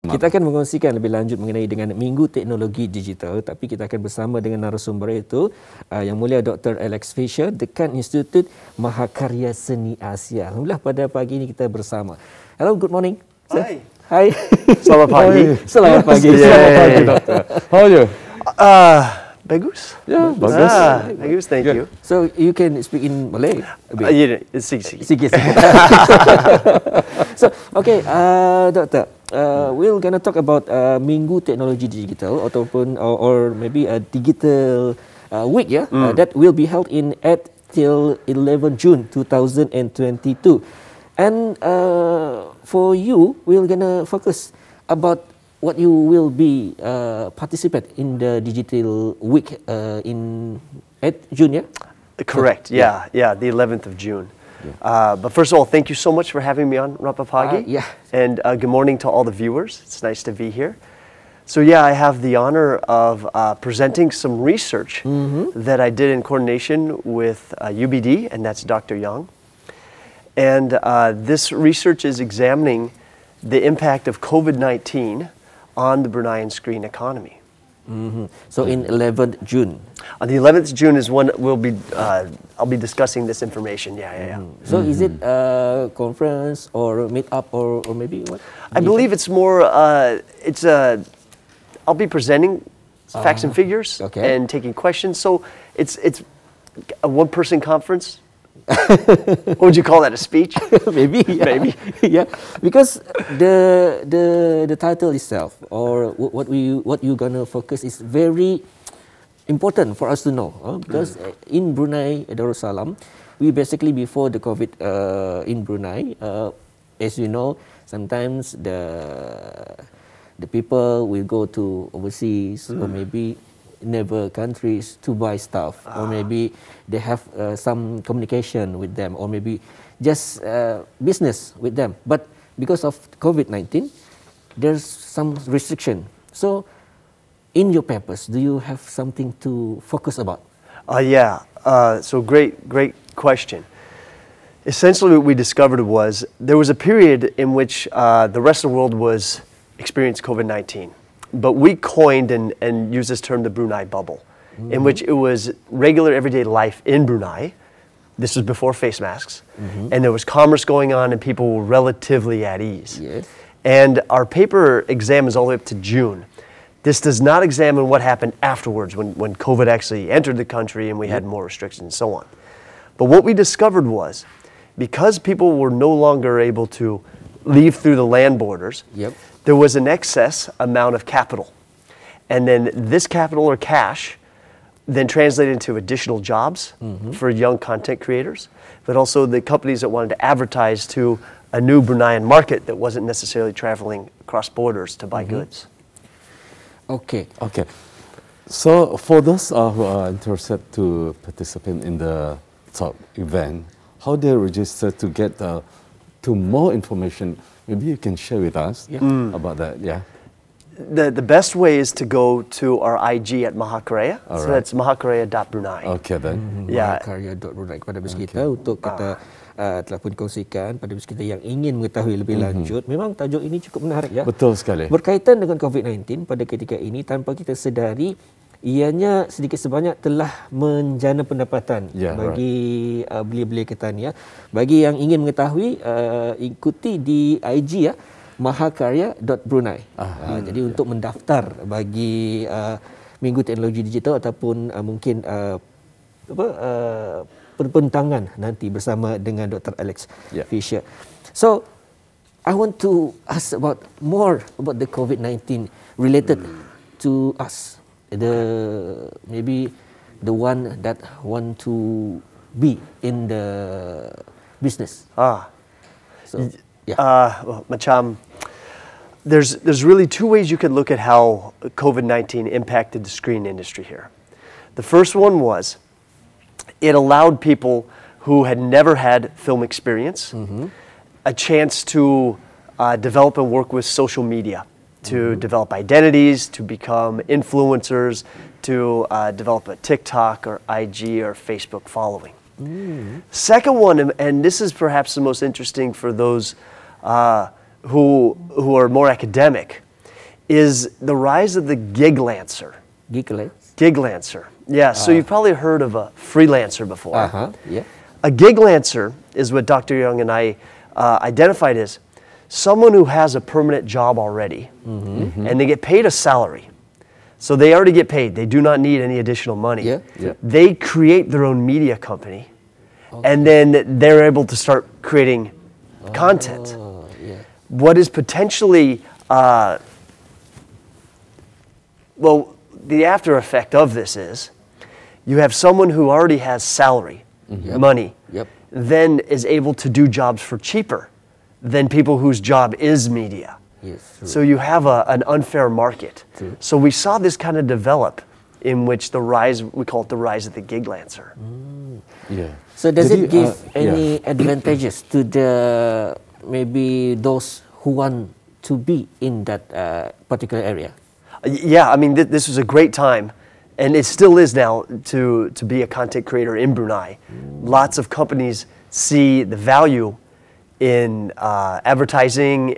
Kita akan mengkongsikan lebih lanjut mengenai dengan Minggu Teknologi Digital, tapi kita akan bersama dengan narasumber itu Yang Mulia Dr. Alex Fisher, Dekan Institut Mahakarya Seni Asia. Alhamdulillah pada pagi ini kita bersama. Hello, good morning. Hi. Hi. Selamat pagi. Selamat pagi. Selamat pagi, Doktor. How are you? Bagus. Yeah, bagus. Bagus, thank you. So you can speak in Malay a bit? Yeah, sige. Sikit. So, okay, Doctor, we're gonna talk about Minggu Teknologi Digital ataupun or maybe a digital week, yeah, that will be held in 8 till 11 June 2022. And for you, we're gonna focus about what you will be participate in the digital week in 8 June, yeah? Correct, yeah, the 11th of June. But first of all, thank you so much for having me on Rampai Pagi. Yeah. And good morning to all the viewers. It's nice to be here. So yeah, I have the honor of presenting some research that I did in coordination with UBD, and that's Dr. Yang. And this research is examining the impact of COVID-19 on the Bruneian screen economy. So in 11th June. On the 11th June is when I'll be discussing this information. Yeah. So is it a conference or a meet up or maybe what? I believe it's more. I'll be presenting facts and figures and taking questions. So it's a one-person conference. What would you call that? A speech? Maybe. Yeah. Because the title itself or what you gonna focus is very important for us to know. Because in Brunei Darussalam, we basically before the COVID in Brunei, as you know, sometimes the people will go to overseas or maybe neighbor countries to buy stuff, or maybe they have some communication with them, or maybe just business with them. But because of COVID-19, there's some restriction. So, in your papers, do you have something to focus about? So great question. Essentially, what we discovered was there was a period in which the rest of the world was experienced COVID-19. But we coined and used this term, the Brunei bubble, in which it was regular everyday life in Brunei. This was before face masks. And there was commerce going on and people were relatively at ease. Yes. And our paper examines all the way up to June. This does not examine what happened afterwards when COVID actually entered the country and we had more restrictions and so on. But what we discovered was, because people were no longer able to leave through the land borders, there was an excess amount of capital. And then this capital or cash then translated into additional jobs for young content creators, but also the companies that wanted to advertise to a new Bruneian market that wasn't necessarily traveling across borders to buy goods. Okay. So for those who are interested to participate in the talk event, how they register to get to more information? Maybe you can share with us about that. The best way is to go to our IG at Mahakarya. So that's mahakarya.brunei. Okay then. Mahakarya.brunei kepada bos kita untuk kita telah pun kongsikan pada bos kita yang ingin mengetahui lebih lanjut. Memang tajuk ini cukup menarik ya. Betul sekali. Berkaitan dengan COVID-19 pada ketika ini tanpa kita sedari ianya sedikit sebanyak telah menjana pendapatan bagi belia-belia kita ni ya. Bagi yang ingin mengetahui ikuti di IG ya, mahakarya.brunei. Jadi untuk mendaftar bagi Minggu Teknologi Digital ataupun mungkin perbentangan nanti bersama dengan Dr. Alex Fisher. So I want to ask more about the COVID-19 related to us. Maybe the one that want to be in the business. So Macam, there's really two ways you could look at how COVID-19 impacted the screen industry here. The first one was it allowed people who had never had film experience a chance to develop and work with social media, to develop identities, to become influencers, to develop a TikTok or IG or Facebook following. Second one, and this is perhaps the most interesting for those who are more academic, is the rise of the giglancer. Giggles. Giglancer. Yeah, so you've probably heard of a freelancer before. Yeah. A giglancer is what Dr. Young and I identified as someone who has a permanent job already, and they get paid a salary. So they already get paid. They do not need any additional money. Yeah. Yeah. They create their own media company, and then they're able to start creating content. Yeah. What is potentially, well, the after effect of this is you have someone who already has salary, money, Yep. then is able to do jobs for cheaper than people whose job is media. Yes. True. So you have an unfair market. True. So we saw this kind of develop in which the rise, we call it the rise of the giglancer. Yeah. So does Jadi, it give yeah. any advantages to the maybe those who want to be in that particular area? Yeah, I mean, this was a great time, and it still is now to be a content creator in Brunei. Lots of companies see the value in advertising,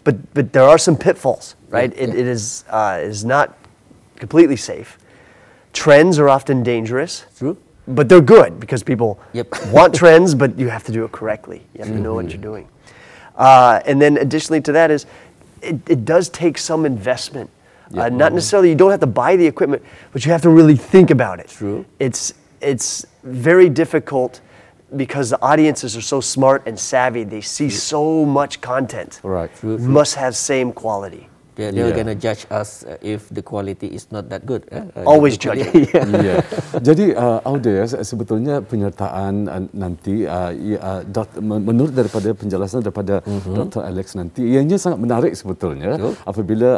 but there are some pitfalls, right? Yeah. It is not completely safe. Trends are often dangerous. True. But they're good because people Yep. want trends, but you have to do it correctly. You have to know what you're doing. And then additionally to that is, it does take some investment. Not necessarily, you don't have to buy the equipment, but you have to really think about it. True. It's very difficult because the audiences are so smart and savvy. They see so much content. Right. True. Must have same quality. They're Yeah. gonna judge us if the quality is not that good. Always judge it. Ya. Jadi Aude, sebetulnya penyertaan nanti menurut daripada penjelasan daripada Dr. Alex nanti, ianya sangat menarik sebetulnya. Betul. Apabila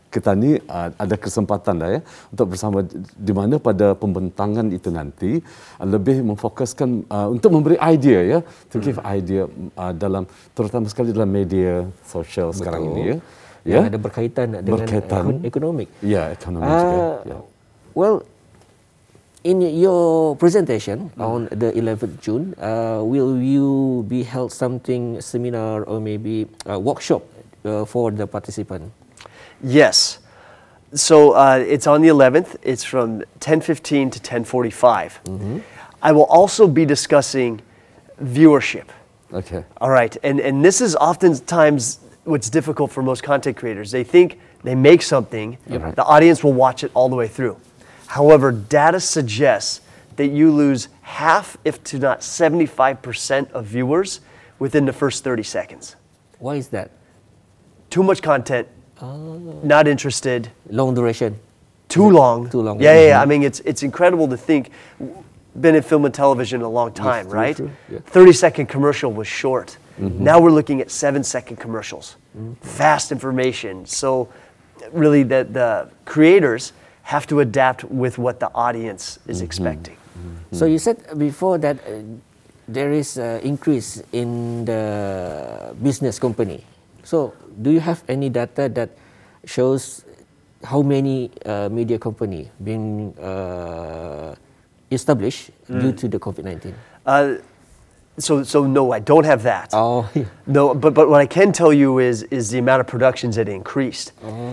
kita ni ada kesempatan ya untuk bersama, di mana pada pembentangan itu nanti lebih memfokuskan untuk memberi idea ya, to give idea dalam, terutama sekali dalam media sosial sekarang ini ya. Yang ada berkaitan dengan ekonomi. Ya, ekonomi juga. Ya. Well, in your presentation on the 11th June, will you be held something seminar or maybe a workshop for the participant? Yes. So it's on the 11th. It's from 10:15 to 10:45. I will also be discussing viewership. Okay. All right. And this is oftentimes what's difficult for most content creators. They think they make something, Right. the audience will watch it all the way through. However, data suggests that you lose half, if to not 75% of viewers within the first 30 seconds. Why is that? Too much content, not interested, Long duration. too long. Too long. Yeah. I mean, it's incredible to think. Been in film and television a long time, true, right? true, yeah. 30-second commercial was short. Now we're looking at 7-second commercials. Fast information. So really the creators have to adapt with what the audience is expecting. So you said before that there is an increase in the business company. So do you have any data that shows how many media company being established due to the COVID-19? So no, I don't have that. Oh, No, but what I can tell you is the amount of productions that increased.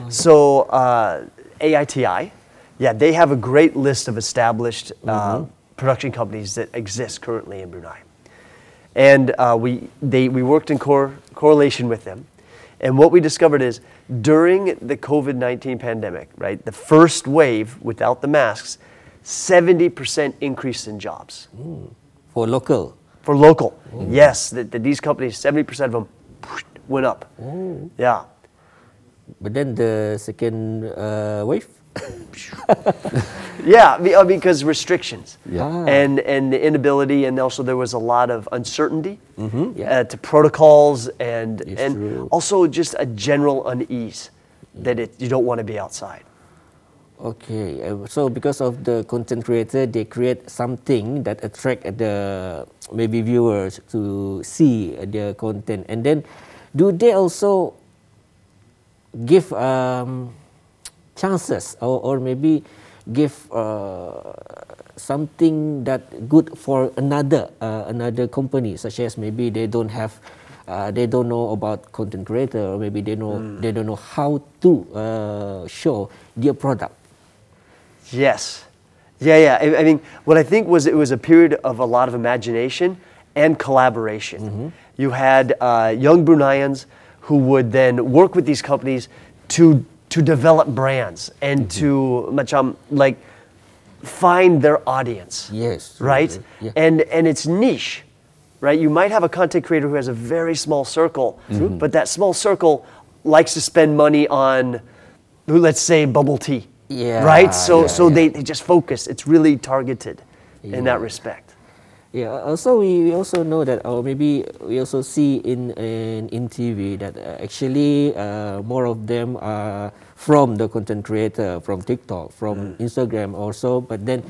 So AITI, yeah, they have a great list of established production companies that exist currently in Brunei, and we worked in correlation with them, and what we discovered is during the COVID-19 pandemic, right, the first wave without the masks, 70% increase in jobs. for local. For local, yes, these companies, 70% of them went up. Yeah. But then the second wave? Yeah, because restrictions. Yeah. And the inability, and also there was a lot of uncertainty Yeah. to protocols, and true. also just a general unease that you don't want to be outside. Okay, so because of the content creator, they create something that attract the maybe viewers to see their content, and then do they also give chances or maybe give something that good for another company, such as maybe they don't have they don't know about content creator, or maybe they don't know how to show their product. Yes. Yeah. I mean, what I think was it was a period of a lot of imagination and collaboration. You had young Bruneians who would then work with these companies to develop brands and to macam like find their audience. Yes. Right? Yeah. And it's niche. Right? You might have a content creator who has a very small circle, but that small circle likes to spend money on, let's say, bubble tea. Yeah, Right? So yeah. they just focus. It's really targeted in that respect. Yeah. Also, we also know that, or maybe we also see in TV that actually more of them are from the content creator, from TikTok, from Instagram also. But then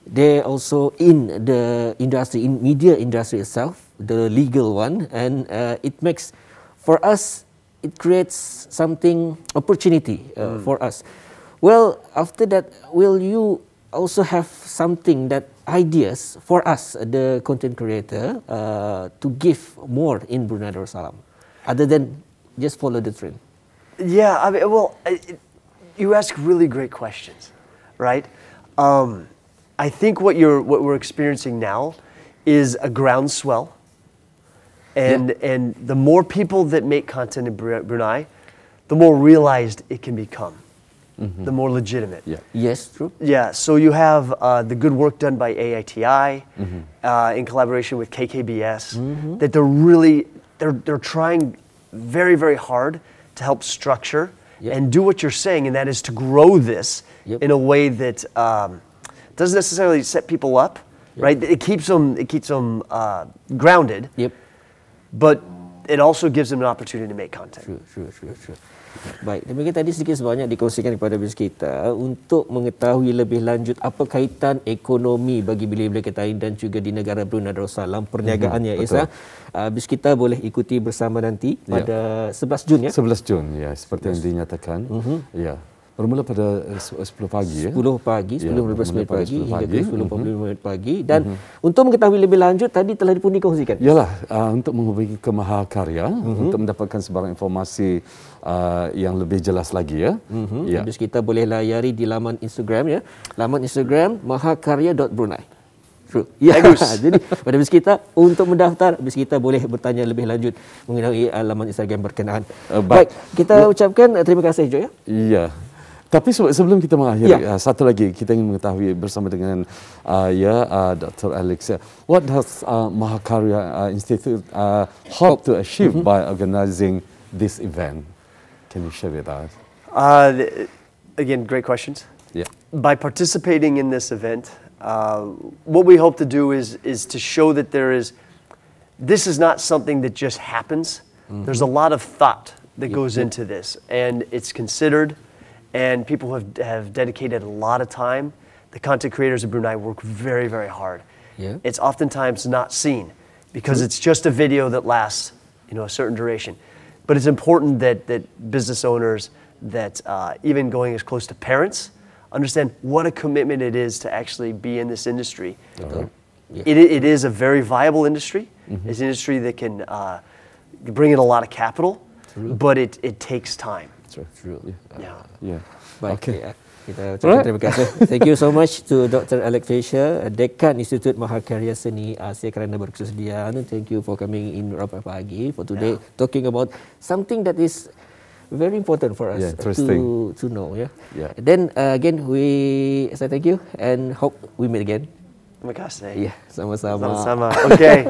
they also in the industry, in media industry itself, the legal one, and it makes for us, it creates something opportunity for us. Well, after that, will you also have something that ideas for us, the content creator, to give more in Brunei Darussalam, other than just follow the trend? Yeah, I mean, well, you ask really great questions, right? I think what we're experiencing now is a groundswell, and the more people that make content in Brunei, the more realized it can become, the more legitimate. Yeah. Yes, true. Yeah, so you have the good work done by AITI in collaboration with KKBS, that they're trying very, very hard to help structure and do what you're saying, and that is to grow this in a way that doesn't necessarily set people up, right? It keeps them grounded, but it also gives them an opportunity to make content. True. Baik, demikian tadi sedikit sebanyak dikongsikan kepada bis kita untuk mengetahui lebih lanjut apa kaitan ekonomi bagi bilik-bilik ketain dan juga di negara Brunei Darussalam perniagaannya. Isa, bis kita boleh ikuti bersama nanti pada 11 Jun ya. 11 Jun ya, seperti yang dinyatakan. Ya. Bermula pada 10 pagi ya. 10 pagi, 10.15 pagi hingga ke 10.45 pagi. Dan untuk mengetahui lebih lanjut tadi telah pun dikongsikan. Yalah, untuk menghubungi ke Mahakarya untuk mendapatkan sebarang informasi yang lebih jelas lagi ya. Ya. Habis kita boleh layari di laman Instagram ya. Laman Instagram mahakarya.brunei. True. Ya. Jadi pada bis kita untuk mendaftar, bis kita boleh bertanya lebih lanjut mengenai laman Instagram berkenaan. Baik, kita ucapkan terima kasih Jo ya. Iya. Tapi sebelum kita mengakhiri, satu lagi kita ingin mengetahui bersama dengan Dr. Alex. What does Mahakarya Institute hope to achieve by organizing this event? Can you share with us? Again, great questions. Yeah. By participating in this event, what we hope to do is to show that this is not something that just happens. There's a lot of thought that goes into this, and it's considered. And people have dedicated a lot of time. The content creators of Brunei work very, very hard. Yeah. It's oftentimes not seen because it's just a video that lasts, a certain duration. But it's important that business owners, that even going as close to parents, understand what a commitment it is to actually be in this industry. It is a very viable industry. It's an industry that can bring in a lot of capital, but it takes time. True. Yeah. Baik. Okay. Kita ucapkan terima kasih. Thank you so much to Dr. Alex Fisher, Dekan Institut Mahakarya Seni Asia kerana berkesudian. Thank you for coming in Rampai Pagi for today, talking about something that is very important for us to know. Yeah. Then again, we say thank you and hope we meet again. Terima kasih. Yeah, sama-sama. Okay.